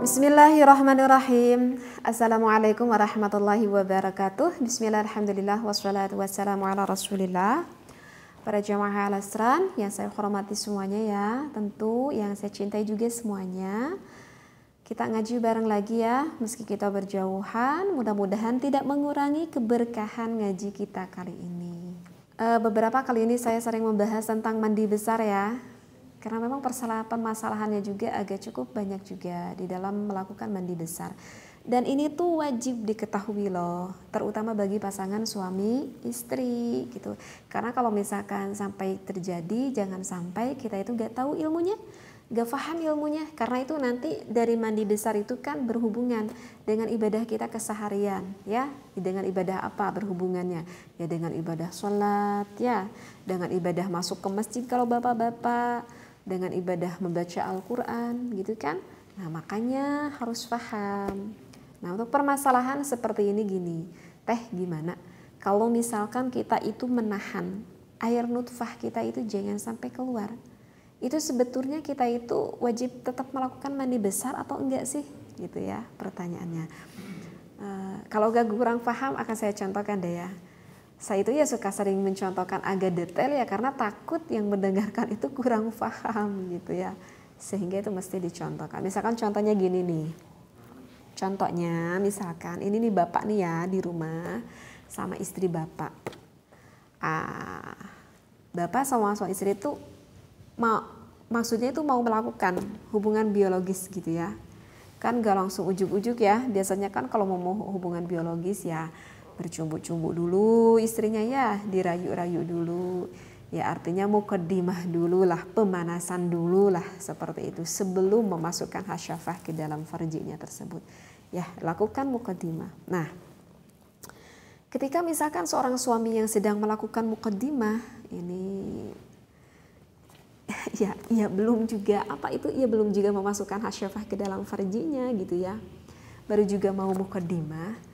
Bismillahirrahmanirrahim. Assalamualaikum warahmatullahi wabarakatuh. Bismillah, alhamdulillah, wassalatu wassalamu ala rasulillah. Para jamaah al-asran yang saya hormati semuanya ya, tentu yang saya cintai juga semuanya. Kita ngaji bareng lagi ya, meski kita berjauhan, mudah-mudahan tidak mengurangi keberkahan ngaji kita kali ini. Beberapa kali ini saya sering membahas tentang mandi besar ya, karena memang permasalahannya juga agak cukup banyak juga di dalam melakukan mandi besar. Dan ini tuh wajib diketahui loh, terutama bagi pasangan suami istri gitu. Karena kalau misalkan sampai terjadi, jangan sampai kita itu gak tahu ilmunya, gak paham ilmunya. Karena itu nanti dari mandi besar itu kan berhubungan dengan ibadah kita keseharian ya. Dengan ibadah apa berhubungannya? Ya dengan ibadah sholat ya, dengan ibadah masuk ke masjid kalau bapak-bapak, dengan ibadah membaca Al-Quran gitu kan. Nah makanya harus paham. Nah untuk permasalahan seperti ini gini, teh gimana kalau misalkan kita itu menahan air nutfah kita itu jangan sampai keluar, itu sebetulnya kita itu wajib tetap melakukan mandi besar atau enggak sih gitu ya pertanyaannya. Kalau gak kurang paham akan saya contohkan deh ya. Saya itu ya suka sering mencontohkan agak detail ya, karena takut yang mendengarkan itu kurang paham gitu ya, sehingga itu mesti dicontohkan. Misalkan contohnya gini nih, contohnya misalkan ini nih bapak nih ya di rumah sama istri bapak. Bapak sama suami istri itu maksudnya itu mau melakukan hubungan biologis gitu ya, kan gak langsung ujuk-ujuk ya. Biasanya kan kalau mau hubungan biologis ya bercumbu-cumbu dulu istrinya ya, dirayu-rayu dulu ya, artinya muqaddimah dulu lah, pemanasan dulu lah seperti itu sebelum memasukkan hasyafah ke dalam farjinya tersebut ya, lakukan muqaddimah. Nah ketika misalkan seorang suami yang sedang melakukan muqaddimah ini ya belum juga belum juga memasukkan hasyafah ke dalam farjinya gitu ya, baru juga mau muqaddimah,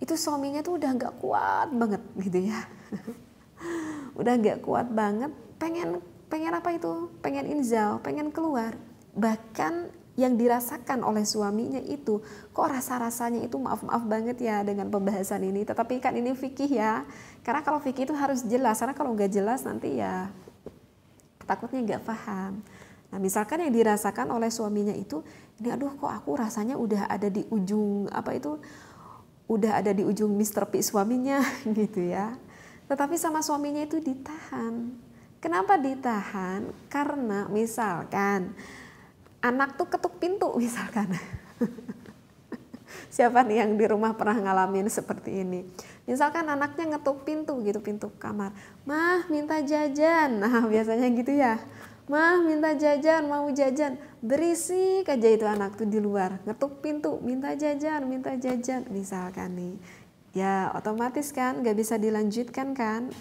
itu suaminya tuh udah gak kuat banget gitu ya. Udah gak kuat banget, pengen apa itu, pengen inzal, pengen keluar. Bahkan yang dirasakan oleh suaminya itu, kok rasa-rasanya itu maaf banget ya dengan pembahasan ini. Tetapi kan ini fikih ya, karena kalau fikih itu harus jelas, karena kalau gak jelas nanti ya takutnya gak paham. Nah misalkan yang dirasakan oleh suaminya itu, ini aduh kok aku rasanya udah ada di ujung udah ada di ujung Mr. P suaminya gitu ya. Tetapi sama suaminya itu ditahan. Kenapa ditahan? Karena misalkan anak tuh ketuk pintu misalkan. Siapa nih yang di rumah pernah ngalamin seperti ini? Misalkan anaknya ngetuk pintu gitu, pintu kamar. Mah minta jajan. Nah biasanya gitu ya. Mah minta jajan, mau jajan. Berisik aja itu anak tuh di luar, ngetuk pintu, minta jajan misalkan nih. Ya otomatis kan gak bisa dilanjutkan kan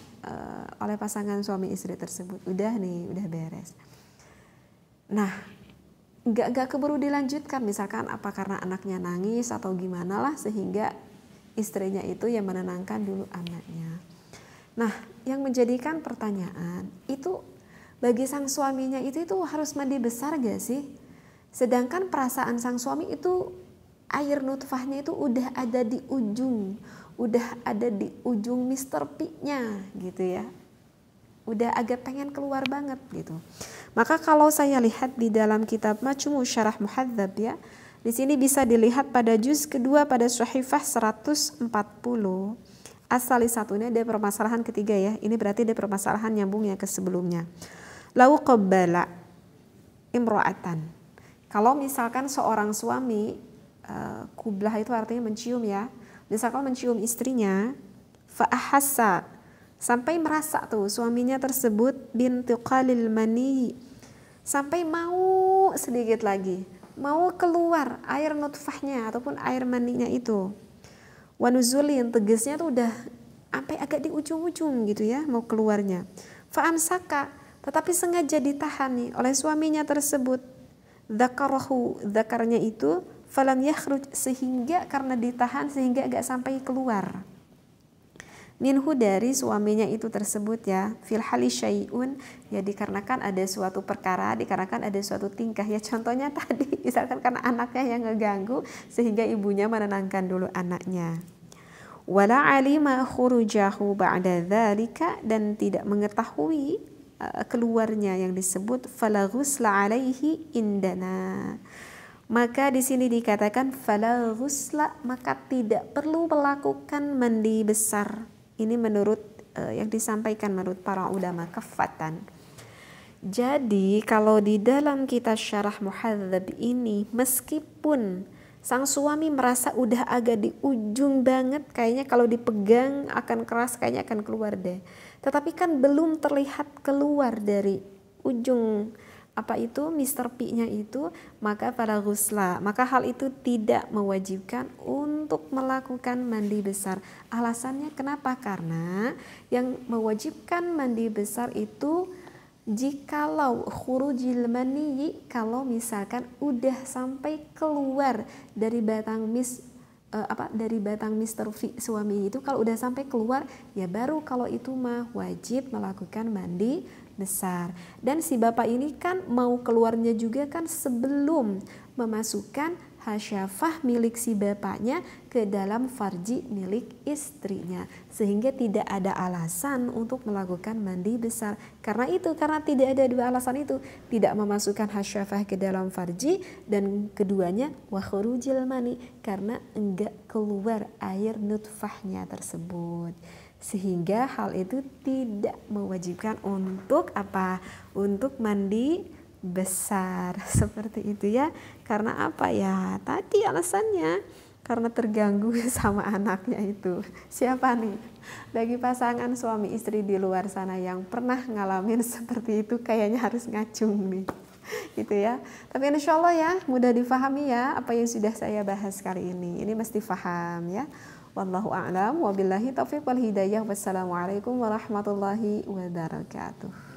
oleh pasangan suami istri tersebut. Udah nih, udah beres. Nah gak keburu dilanjutkan, misalkan apa karena anaknya nangis atau gimana lah, sehingga istrinya itu yang menenangkan dulu anaknya. Nah yang menjadikan pertanyaan itu, bagi sang suaminya itu harus mandi besar gak sih? Sedangkan perasaan sang suami itu air nutfahnya itu udah ada di ujung Mr. P-nya gitu ya. Udah agak pengen keluar banget gitu. Maka kalau saya lihat di dalam kitab Majmu' Syarah Muhadzab ya, di sini bisa dilihat pada juz kedua pada Sahifah 140. Asal satunya ada permasalahan ketiga ya. Ini berarti ada permasalahan nyambung yang ke sebelumnya. Lau qabbala imra'atan. Kalau misalkan seorang suami, kublah itu artinya mencium ya. Misalkan mencium istrinya, fa'ahassa, sampai merasa tuh suaminya tersebut bintiqalil mani, sampai mau sedikit lagi, mau keluar air nutfahnya ataupun air maninya itu. Wa nuzulin, tegasnya tuh udah sampai agak di ujung-ujung gitu ya, mau keluarnya. Fa'amsaka, tetapi sengaja ditahan nih oleh suaminya tersebut, dzakarahu, dzakarnya itu, falam yakhruj, sehingga karena ditahan sehingga agak sampai keluar. minhu dari suaminya itu tersebut ya, fil hali syai'un ya, dikarenakan ada suatu perkara, dikarenakan ada suatu tingkah ya, contohnya tadi misalkan karena anaknya yang ngeganggu sehingga ibunya menenangkan dulu anaknya. Wala alima khurujahu ba'da dzalika, dan tidak mengetahui keluarnya yang disebut fala ghusla alaihi indana. Maka di sini dikatakan fala ghusla, maka tidak perlu melakukan mandi besar. Ini menurut yang disampaikan menurut para ulama kafatan. Jadi kalau di dalam kitab Syarah Muhadzab ini, meskipun sang suami merasa udah agak di ujung banget, kayaknya kalau dipegang akan keras, kayaknya akan keluar deh. Tetapi kan belum terlihat keluar dari ujung Mr. P-nya itu, maka pada ghusla, maka hal itu tidak mewajibkan untuk melakukan mandi besar. Alasannya kenapa? Karena yang mewajibkan mandi besar itu jikalau khurujil mani, kalau misalkan udah sampai keluar dari batang Mr. V suami itu, kalau udah sampai keluar ya baru kalau itu mah wajib melakukan mandi besar. Dan si bapak ini kan mau keluarnya juga kan sebelum memasukkan hasyafah milik si bapaknya ke dalam farji milik istrinya, sehingga tidak ada alasan untuk melakukan mandi besar. Karena tidak ada dua alasan itu, tidak memasukkan hasyafah ke dalam farji, dan keduanya wa khurujil mani, karena enggak keluar air nutfahnya tersebut, sehingga hal itu tidak mewajibkan untuk untuk mandi besar seperti itu ya. Karena tadi alasannya karena terganggu sama anaknya itu. Siapa nih bagi pasangan suami istri di luar sana yang pernah ngalamin seperti itu, kayaknya harus ngacung nih gitu ya. Tapi insya Allah ya mudah difahami ya apa yang sudah saya bahas kali ini mesti paham ya. Wallahu a'lam, wabillahi taufiq wal hidayah. Wassalamualaikum warahmatullahi wabarakatuh.